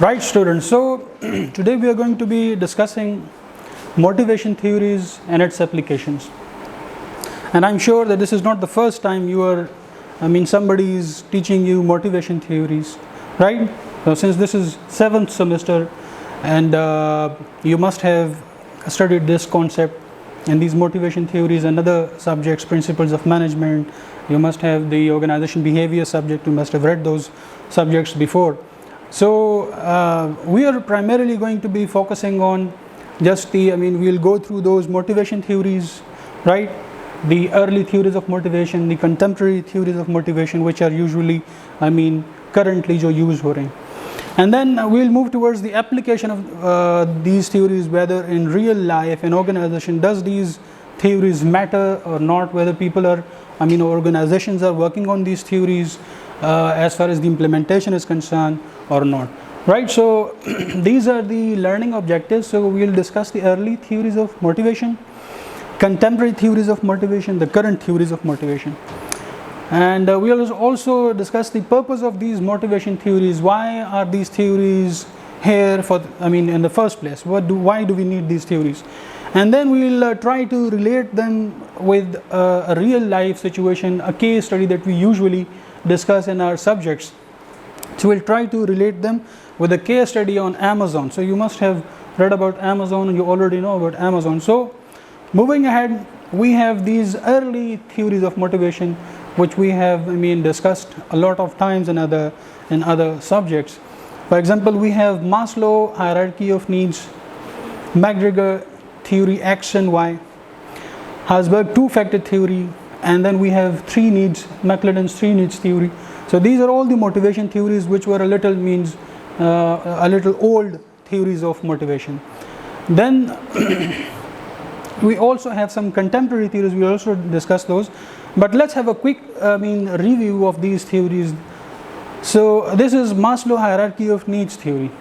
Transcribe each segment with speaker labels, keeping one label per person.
Speaker 1: Right, students. So today we are going to be discussing motivation theories and its applications. And I'm sure that this is not the first time somebody is teaching you motivation theories, right? So since this is 7th semester and you must have studied this concept and these motivation theories and other subjects, principles of management, you must have the organization behavior subject, you must have read those subjects before. So we are primarily going to be focusing on just we'll go through those motivation theories, right? The early theories of motivation, the contemporary theories of motivation, which are usually, currently जो use हो रहे हैं. And then we'll move towards the application of these theories, whether in real life, in organization, does these theories matter or not, whether people are, organizations are working on these theories as far as the implementation is concerned or not, right? So these are the learning objectives. So we'll discuss the early theories of motivation, contemporary theories of motivation, the current theories of motivation. And we'll also discuss the purpose of these motivation theories. Why are these theories here in the first place? Why do we need these theories? And then we'll try to relate them with a real life situation, a case study that we usually discuss in our subjects. So we'll try to relate them with a case study on Amazon. So you must have read about Amazon and you already know about Amazon. So moving ahead, we have these early theories of motivation, which we have discussed a lot of times in other subjects. For example, we have Maslow hierarchy of needs, McGregor theory X and Y, Herzberg two-factor theory, and then we have three needs, McLaurin's three needs theory. So these are all the motivation theories which were a little old theories of motivation. Then we also have some contemporary theories. We also discuss those, but let's have a quick review of these theories. So this is Maslow hierarchy of needs theory,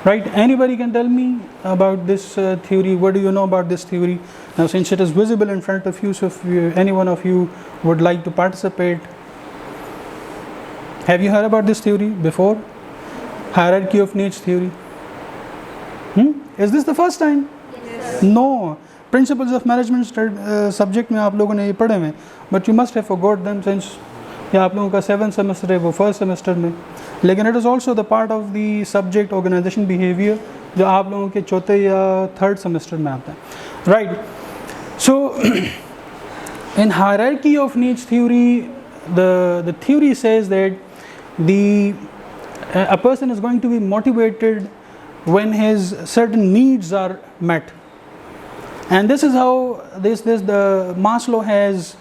Speaker 1: right? Anybody can tell me about this theory? What do you know about this theory? Now, since it is visible in front of you, so if any one of you would like to participate. Have you heard about this theory before? Hierarchy of needs theory. Is this the first time?
Speaker 2: Yes.
Speaker 1: No. Principles of management subject में आप लोगों ने ये पढ़े हैं, but you must have forgot them since ये आप लोगों का 7th semester है, वो first semester में. लेकिन it is also the part of the subject organization behavior जो आप लोगों के चौथे या 3rd semester में आता है, right? So in hierarchy of needs theory, the theory says that a person is going to be motivated when his certain needs are met. And this is how the Maslow has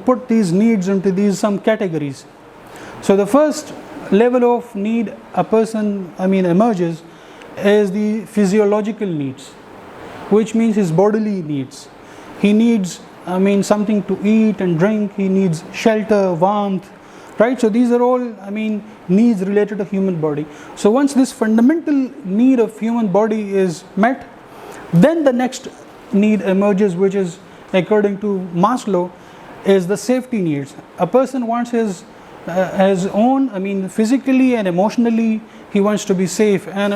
Speaker 1: put these needs into some categories. So the first level of need a person emerges is the physiological needs, which means his bodily needs. He needs something to eat and drink, he needs shelter, warmth, right? So these are all needs related to human body. So once this fundamental need of human body is met, then the next need emerges, which is, according to Maslow, is the safety needs. A person wants his own, physically and emotionally, he wants to be safe, and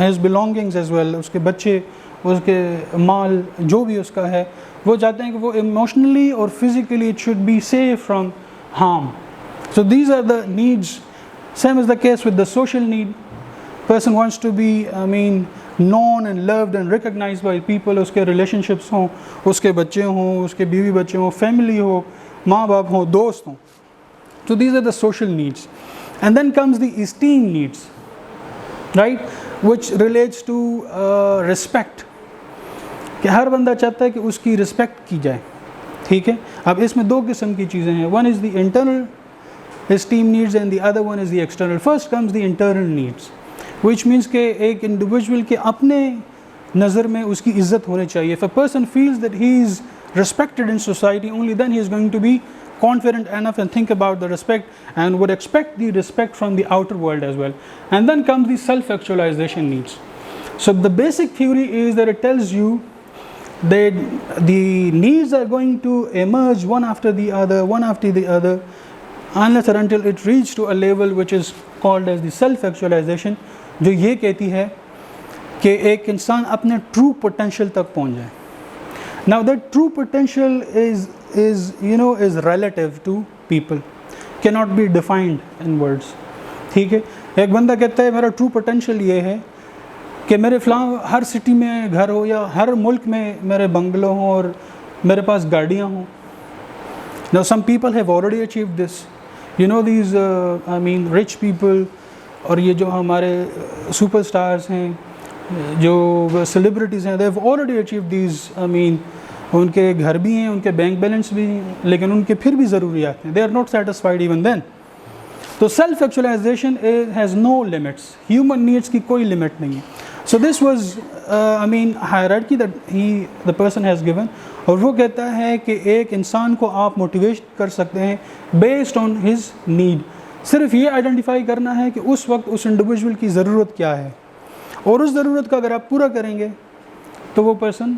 Speaker 1: his belongings as well. उसके बच्चे, उसके माल, जो भी उसका है, वो चाहते हैं कि वो emotionally or physically it should be safe from harm. So these are the needs. Same is the case with the social need. Person wants to be known and loved and recognized by people. उसके relationships हों, उसके बच्चे हों, उसके बीवी बच्चे हों, family हो, माँ बाप हों, दोस्त हों. So these are the social needs. And then comes the esteem needs, right? Which relates to respect. कि हर बंदा चाहता है कि उसकी respect की जाए, ठीक है? अब इसमें दो किस्म की चीज़ें हैं. One is the internal esteem needs and the other one is the external. First comes the internal needs, which means कि एक individual के अपने नज़र में उसकी इज़्ज़त होनी चाहिए. If a person feels that he is respected in society, only then he is going to be confident enough and think about the respect and would expect the respect from the outer world as well. And then comes the self-actualization needs. So the basic theory is that it tells you that the needs are going to emerge one after the other, unless or until it reaches to a level which is called as the self-actualization, जो ये कहती है कि एक इंसान अपने true potential तक पहुंच जाए. Now that true potential is relative to people, can not be defined in words. ठीक है, एक बंदा कहता है मेरा ट्रू पोटेंशियल ये है कि मेरे फ़लाँ हर सिटी में घर हो या हर मुल्क में मेरे बंगलो हों और मेरे पास गाड़ियाँ हों. Now some people have already achieved this. You know these rich people, और ये जो हमारे superstars हैं, जो celebrities हैं, they have already achieved these. उनके घर भी हैं, उनके बैंक बैलेंस भी हैं, लेकिन उनके फिर भी ज़रूरियात हैं. They are not satisfied even then. तो self actualization has no limits. Human needs की कोई limit नहीं है. So this was hierarchy that the person has given. और वो कहता है कि एक इंसान को आप मोटिवेट कर सकते हैं बेस्ड ऑन हिज नीड. सिर्फ ये आइडेंटिफाई करना है कि उस वक्त उस इंडिविजुअल की ज़रूरत क्या है, और उस ज़रूरत का अगर आप पूरा करेंगे तो वो पर्सन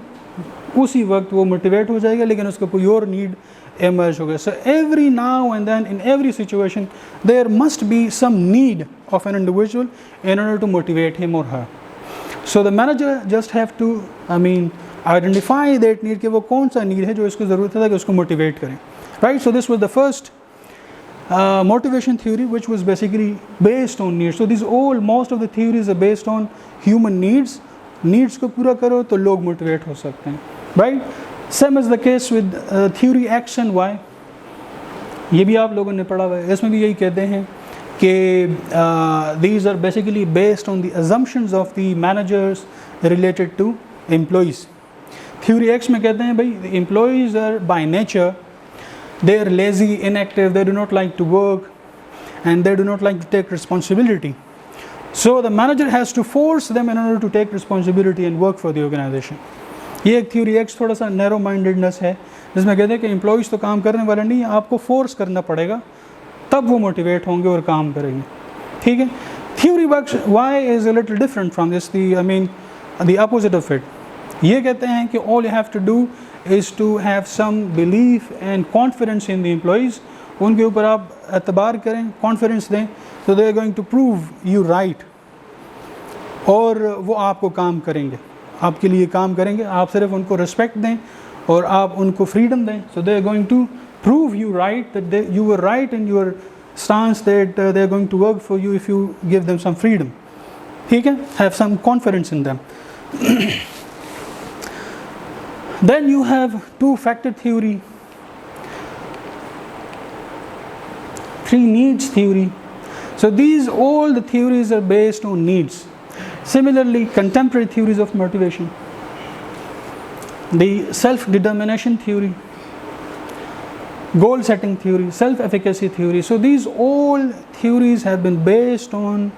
Speaker 1: उसी वक्त वो मोटिवेट हो जाएगा, लेकिन उसका कोई और नीड emerge होगा. So every now and then in every situation there must be some need of an individual in order to motivate him or her. So the manager just have to identify that need कि वो कौन सा need है जो इसको ज़रूरत है कि उसको motivate करें. Right, so this was the first motivation theory, which was basically based on needs. So most of the theories are based on human needs. Needs को पूरा करो तो लोग motivate हो सकते हैं. Right, same is the case with theory X and Y. ये भी आप लोगों ने पढ़ा हुआ है. इसमें भी यही कहते हैं कि these are basically based on the assumptions of the managers related to employees. Theory X में कहते हैं भाई the employees are by nature they are lazy, inactive, they do not like to work and they do not like to take responsibility. So the manager has to force them in order to take responsibility and work for the organization. ये एक theory X थोड़ा सा narrow mindedness है, जिसमें कहते हैं कि employees तो काम करने वाले नहीं, आपको force करना पड़ेगा तब वो motivate होंगे और काम करेंगे. ठीक है. Theory Y is a little different from this, the opposite of it. ये कहते हैं कि all you have to do is to have some belief and confidence in the employees. उनके ऊपर आप एतबार करें, confidence दें, so they are going to prove you right. और वो आपको काम करेंगे, आपके लिए काम करेंगे. आप सिर्फ उनको respect दें और आप उनको freedom दें. So they are going to prove you right, that you were right in your stance, that they are going to work for you if you give them some freedom. ठीक है, have some confidence in them. Then you have two-factor theory, three needs theory. So all the theories are based on needs. Similarly, contemporary theories of motivation, the self-determination theory, goal-setting theory, self-efficacy theory. So these all theories have been based on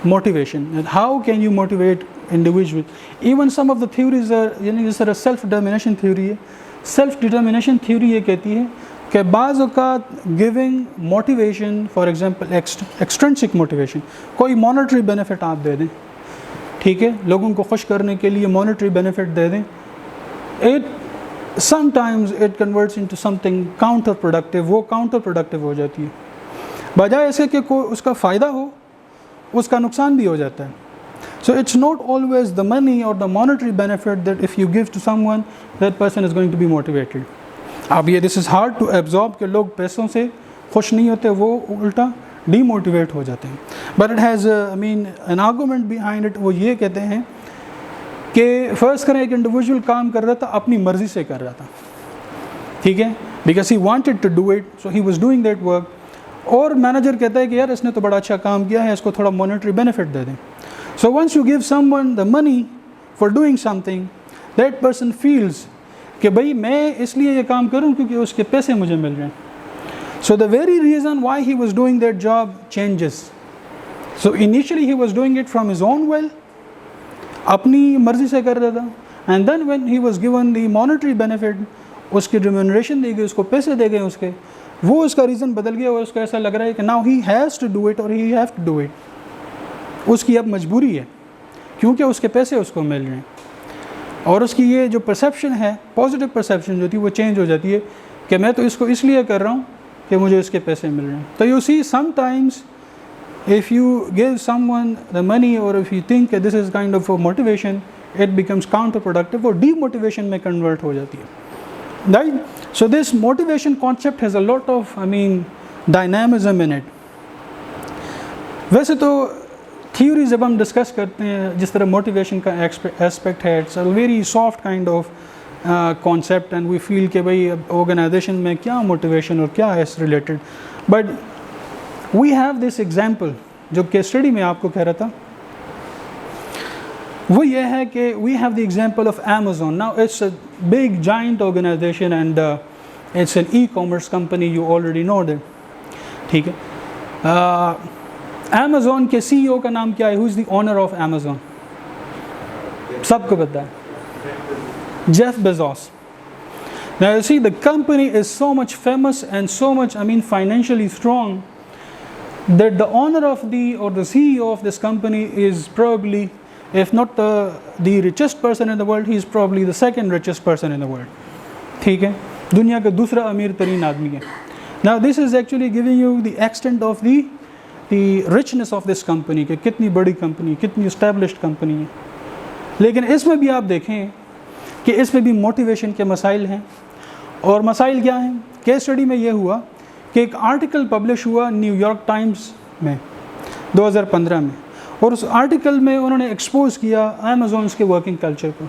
Speaker 1: motivation and how can you motivate individual. Even some of the theories are जिस तरह self determination theory है. Self determination theory ये कहती है कि बाज़ औक़ात giving motivation, for example extrinsic motivation, कोई monetary benefit आप दे दें, ठीक है, लोगों को खुश करने के लिए monetary benefit दे दें, sometimes it converts into something counterproductive. वो counterproductive हो जाती है. बजाय ऐसे कि कोई उसका फ़ायदा हो, उसका नुकसान भी हो जाता है. So it's not always the money or the monetary benefit that if you give to someone, that person is going to be motivated. अब ये this is hard to absorb कि लोग पैसों से खुश नहीं होते, वो उल्टा demotivate हो जाते हैं. But it has an argument behind it. वो ये कहते हैं कि फर्स्ट करें एक इंडिविजुअल काम कर रहा था, अपनी मर्ज़ी से कर रहा था, ठीक है, because he wanted to do it, so he was doing that work. और मैनेजर कहता है कि यार इसने तो बड़ा अच्छा काम किया है, इसको थोड़ा मॉनेटरी बेनिफिट दे दें. So once you give someone the money for doing something, that person feels कि भाई मैं इसलिए ये काम करूं क्योंकि उसके पैसे मुझे मिल रहे हैं. So the very reason why he was doing that job changes. So initially he was doing it from his own will, अपनी मर्ज़ी से कर रहा था, and then when he was given the monetary benefit, उसकी remuneration दी गई, उसको पैसे दे गए उसके, वो उसका रीज़न बदल गया और उसको ऐसा लग रहा है कि now he has to do it or he have to do it. उसकी अब मजबूरी है क्योंकि उसके पैसे उसको मिल रहे हैं, और उसकी ये जो परसेप्शन है, पॉजिटिव परसेप्शन जो थी, वो चेंज हो जाती है कि मैं तो इसको इसलिए कर रहा हूँ कि मुझे इसके पैसे मिल रहे हैं. तो you see sometimes if you give someone the money or if you think that this is kind of a motivation, it becomes counterproductive or demotivation में convert हो जाती है, right? So this motivation concept has a lot of, I mean, dynamism in it. वैसे तो theories जब हम discuss करते हैं जिस तरह motivation का aspect है, it's a very soft kind of concept and we feel कि भाई organization में क्या motivation और क्या है related, but we have this example जो case study में आपको कह रहा था, वो ये है कि we have the example of Amazon. Now it's a big giant organization and it's an e-commerce company, you already know that, ठीक है. Amazon के CEO का नाम क्या है? Who is the owner of Amazon? सबको पता है, Jeff Bezos. Now you see the company is so much famous and so much, I mean, financially strong that the owner of the or the CEO of this company is probably, if not the richest person in the world, he is probably the second richest person in the world. ठीक है, दुनिया का दूसरा अमीर तरीन आदमी है. Now this is actually giving you the extent of the richness of this company, कि कितनी बड़ी कंपनी, कितनी established कंपनी है. लेकिन इसमें भी आप देखें कि इसमें भी मोटिवेशन के मसाइल हैं. और मसाइल क्या हैं? केस स्टडी में ये हुआ कि एक आर्टिकल पब्लिश हुआ न्यूयॉर्क टाइम्स में 2015 में, और उस आर्टिकल में उन्होंने एक्सपोज किया अमेज़ॉन्स के वर्किंग कल्चर को.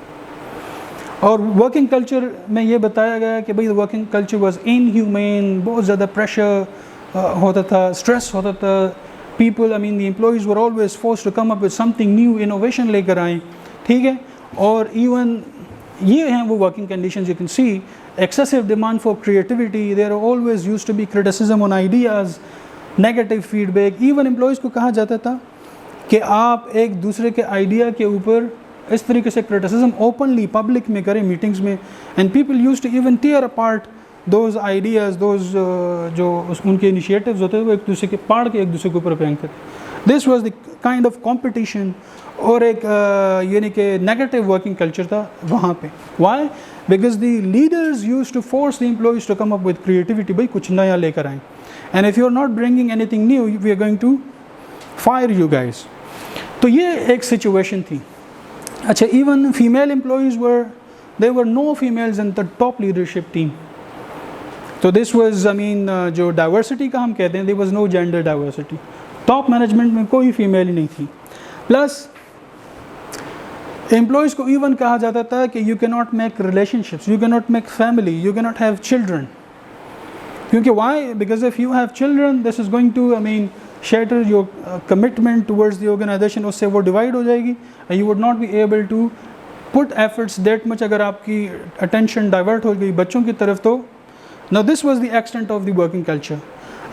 Speaker 1: और वर्किंग कल्चर में ये बताया गया कि भाई वर्किंग कल्चर वाज इनह्यूमेन, बहुत ज़्यादा प्रेशर होता था, स्ट्रेस होता था. People, I mean the employees were always forced to come up with something new, innovation लेकर आए, ठीक है. और इवन ये हैं वो working conditions. You can see excessive demand for creativity, there always used to be criticism on ideas, negative feedback. even employees को कहा जाता था कि आप एक दूसरे के आइडिया के ऊपर इस तरीके से criticism openly public में करें मीटिंग्स में, and people used to even tear apart those ideas, those जो उनके initiatives होते हैं वो एक दूसरे के पाड़ के एक दूसरे के ऊपर फेंकते थे. This was the kind of competition और एक यानी कि negative working culture था वहाँ पे. Why? Because the leaders used to force the employees to come up with creativity. भाई कुछ नया लेकर आएं, and if you are not bringing anything new, we are going to fire you guys. तो ये एक situation थी. अच्छा, even female employees there were no females in the top leadership team. So this was, I mean, जो diversity का हम कहते हैं, there was no gender diversity. Top management में कोई female नहीं थी. Plus एम्प्लॉयज़ को इवन कहा जाता था कि you can not make relationships, you can not make family, you can not have children. क्योंकि why? Because if you have children this is going to, I mean, shatter your commitment towards the organisation. उससे वो divide हो जाएगी and you would not be able to put efforts that much. अगर आपकी attention divert हो गई बच्चों की तरफ तो. Now this was the extent of the working culture.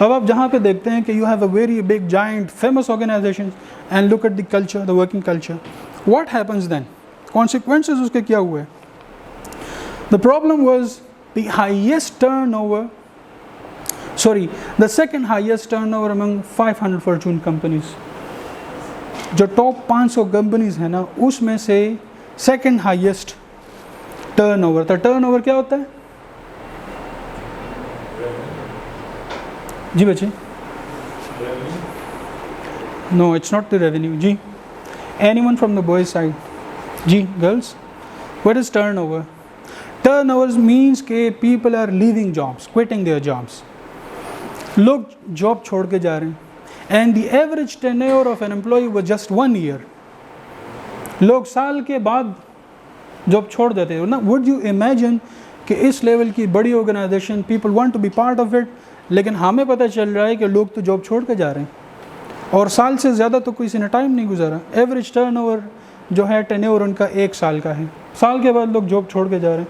Speaker 1: अब आप जहाँ पे देखते हैं कि you have a very big giant famous organization and look at the culture, the working culture. What happens then? Consequences उसके क्या हुए? The problem was the highest turnover, the second highest turnover among 500 Fortune companies. जो top 500 companies हैं ना, उसमें से second highest turnover. तो turnover क्या होता है? जी बच्चे? No, it's not the revenue. जी? Anyone from the boys side? जी, girls? What is turnover? Turnover means कि people are leaving jobs, quitting their jobs. लोग जॉब छोड़ के जा रहे हैं. And the average tenure of an employee was just 1 year. लोग साल के बाद जॉब छोड़ देते हैं ना. Would you imagine कि इस लेवल की बड़ी organisation, people want to be part of it, लेकिन हमें पता चल रहा है कि लोग तो जॉब छोड़ के जा रहे हैं और साल से ज़्यादा तो किसी ने टाइम नहीं गुजारा. एवरेज टर्नओवर जो है टेन्योर उनका 1 साल का है. साल के बाद लोग जॉब छोड़ के जा रहे हैं.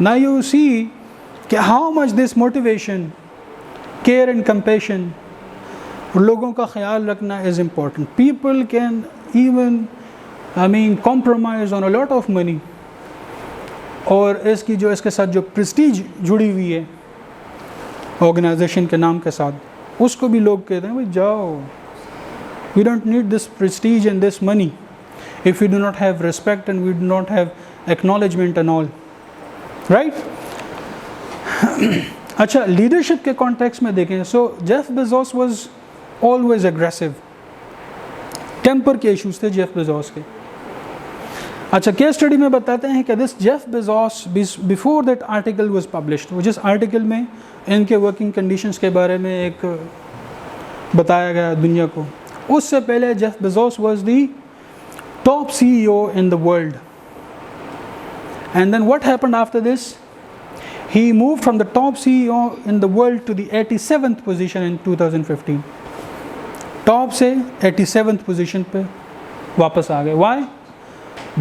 Speaker 1: नाउ यू सी कि how much this motivation, care and compassion, लोगों का ख्याल रखना is important. People can even, I mean, compromise on a lot of money. और इसके साथ जो प्रेस्टीज जुड़ी हुई है ऑर्गेनाइजेशन के नाम के साथ, उसको भी लोग कहते हैं भाई जाओ, we don't need this prestige and this money if we do not have respect and we do not have acknowledgement and all, right? अच्छा, leadership के context में देखें, so Jeff Bezos was always aggressive. Temper के issues थे Jeff Bezos के। अच्छा, case study में बताते हैं कि this Jeff Bezos before that article was published, वो जिस आर्टिकल में इनके वर्किंग कंडीशंस के बारे में एक बताया गया दुनिया को, उससे पहले Jeff Bezos was the top CEO in the world. And then what happened after this, he moved from the top CEO in the world to the 87th position in 2015। Top से 87th पोजीशन पे वापस आ गए। Why?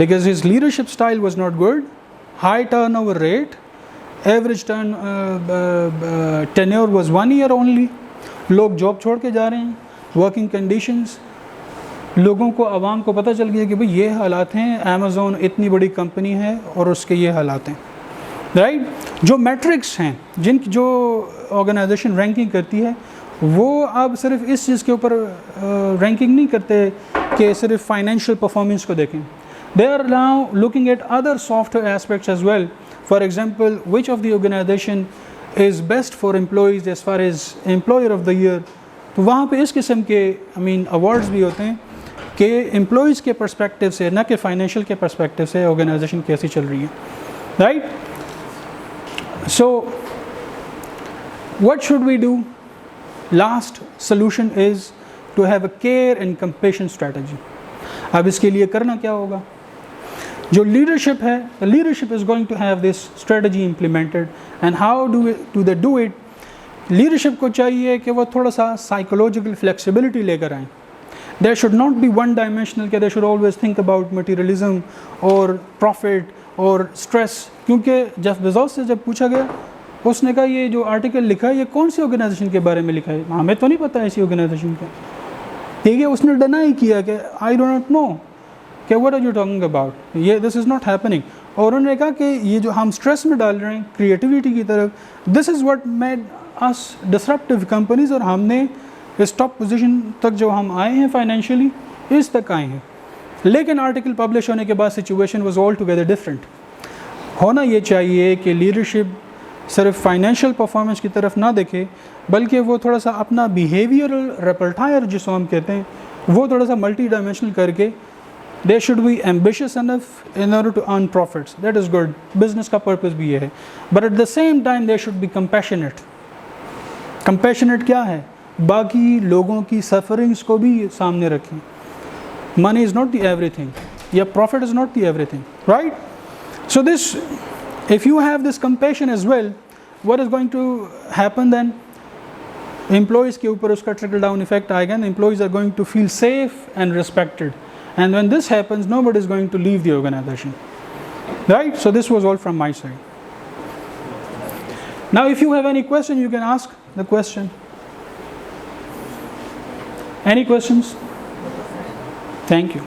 Speaker 1: Because his leadership style was not good, high turnover rate, average tenure was 1 year only, लोग job छोड़ के जा रहे हैं, वर्किंग कंडीशंस, लोगों को, आवाम को पता चल गया कि भाई ये हालात हैं, अमेज़ॉन इतनी बड़ी कंपनी है और उसके ये हालात हैं, राइट। जो मैट्रिक्स हैं, जो ऑर्गेनाइजेशन रैंकिंग करती है, वो अब सिर्फ इस चीज़ के ऊपर रैंकिंग नहीं करते कि सिर्फ फाइनेंशियल परफॉर्मेंस को देखें। They are now looking at other software aspects as well. For example, which of the organization is best for employees as far as employer of the year. तो वहाँ पे इस किस्म के अवार्ड्स भी होते हैं कि एम्प्लॉयज़ के पर्सपेक्टिव से, न कि फाइनेंशियल के पर्सपेक्टिव से ऑर्गेनाइजेशन कैसी चल रही है, right. So what should we do? Last solution is to have a care and compassion strategy। अब इसके लिए करना क्या होगा? जो leadership है, the leadership is going to have this strategy implemented, and how do they do it? Leadership को चाहिए कि वो थोड़ा सा psychological flexibility लेकर आएँ। There should not be one dimensional, कि they should always think about materialism or profit और स्ट्रेस। क्योंकि जेफ बेजोस से जब पूछा गया, उसने कहा ये जो आर्टिकल लिखा है ये कौन सी ऑर्गेनाइजेशन के बारे में लिखा है, हमें तो नहीं पता ऐसी ऑर्गेनाइजेशन का, ठीक है। उसने डिनाई किया कि आई डो नॉट नो कि what are you talking about, ये दिस इज़ नॉट हैपनिंग। और उन्होंने कहा कि ये जो हम स्ट्रेस में डाल रहे हैं क्रिएटिविटी की तरफ, this is what made us disruptive companies, और हमने इस टॉप पोजीशन तक जो हम आए हैं फाइनेंशियली, इस तक आए हैं। लेकिन आर्टिकल पब्लिश होने के बाद situation was all together different. होना ये चाहिए कि लीडरशिप सिर्फ फाइनेंशियल परफॉर्मेंस की तरफ ना देखे, बल्कि वो थोड़ा सा अपना बिहेवियरल रेपर्टायर जिसको हम कहते हैं, वो थोड़ा सा मल्टी डायमेंशनल करके, they should be ambitious enough in order to earn profits, that is good, business का पर्पस भी ये है। But at the same time they should be compassionate. Compassionate क्या है? बाकी लोगों की सफरिंग्स को भी सामने रखें। Money is not the everything, yeah, profit is not the everything, right? So this, if you have this compassion as well, what is going to happen then? Employees के ऊपर उसका trickle down effect आएगा, and employees are going to feel safe and respected, and when this happens, nobody is going to leave the organization, right? So this was all from my side. Now if you have any question, you can ask the question. Any questions? Thank you.